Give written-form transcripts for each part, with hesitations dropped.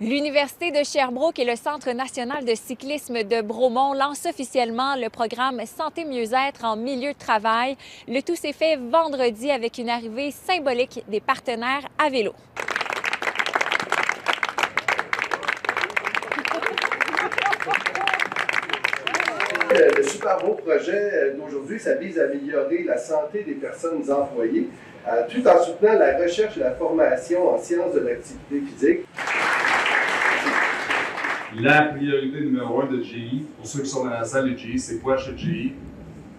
L'Université de Sherbrooke et le Centre national de cyclisme de Bromont lancent officiellement le programme Santé-mieux-être en milieu de travail. Le tout s'est fait vendredi avec une arrivée symbolique des partenaires à vélo. Le super beau projet d'aujourd'hui, ça vise à améliorer la santé des personnes employées, tout en soutenant la recherche et la formation en sciences de l'activité physique. La priorité numéro 1 de GI, pour ceux qui sont dans la salle de GI, c'est quoi chez GI?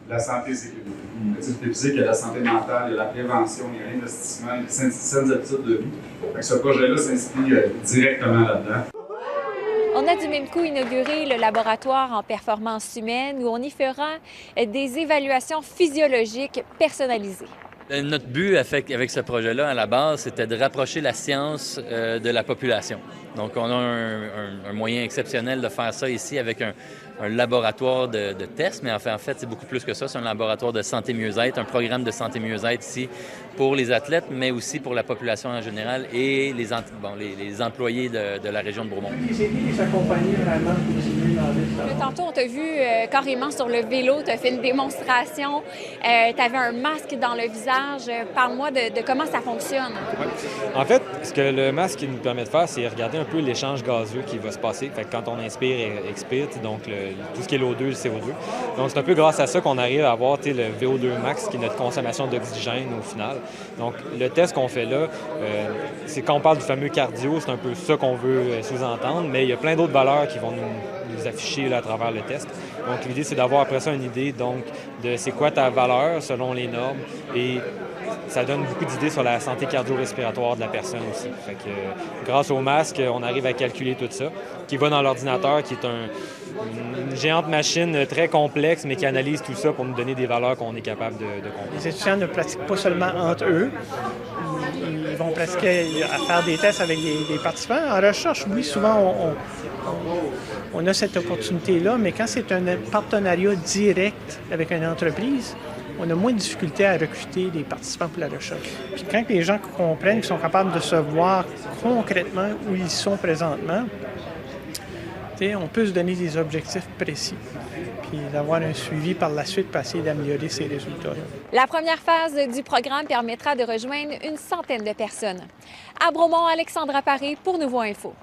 La santé et sécurité. L'activité physique, il y a la santé mentale, il y a la prévention, il y a l'investissement, il y a les saines habitudes de vie. Donc, ce projet-là s'inscrit directement là-dedans. On a du même coup inauguré le laboratoire en performance humaine où on y fera des évaluations physiologiques personnalisées. Notre but avec ce projet-là, à la base, c'était de rapprocher la science de la population. Donc, on a un moyen exceptionnel de faire ça ici avec un laboratoire de tests, mais en fait, c'est beaucoup plus que ça. C'est un laboratoire de santé-mieux-être, un programme de santé-mieux-être ici pour les athlètes, mais aussi pour la population en général et les employés de la région de Bromont. Les accompagner vraiment continuer dans les... Tantôt, on t'a vu carrément sur le vélo, tu as fait une démonstration, tu avais un masque dans le visage. Parle-moi de comment ça fonctionne. Ouais. En fait, ce que le masque nous permet de faire, c'est regarder un peu l'échange gazeux qui va se passer. Fait que quand on inspire et expire, donc tout ce qui est l'O2 et le CO2. Donc c'est un peu grâce à ça qu'on arrive à avoir le VO2 max, qui est notre consommation d'oxygène au final. Donc le test qu'on fait là, c'est quand on parle du fameux cardio, c'est un peu ça qu'on veut sous-entendre, mais il y a plein d'autres valeurs qui vont nous afficher là, à travers le test. Donc l'idée, c'est d'avoir après ça une idée donc, de c'est quoi ta valeur selon les normes et ça donne beaucoup d'idées sur la santé cardio-respiratoire de la personne aussi. Fait que, grâce au masque, on arrive à calculer tout ça, qui va dans l'ordinateur, qui est une géante machine très complexe, mais qui analyse tout ça pour nous donner des valeurs qu'on est capable de comprendre. Les étudiants ne pratiquent pas seulement entre eux. Ils vont pratiquer à faire des tests avec des participants. En recherche, oui, souvent, on a cette opportunité-là, mais quand c'est un partenariat direct avec une entreprise, on a moins de difficultés à recruter des participants pour la recherche. Puis quand les gens comprennent qu'ils sont capables de se voir concrètement où ils sont présentement, on peut se donner des objectifs précis puis d'avoir un suivi par la suite pour essayer d'améliorer ces résultats-là. La première phase du programme permettra de rejoindre une centaine de personnes. À Bromont, Alexandra Paré pour Nouveau Info.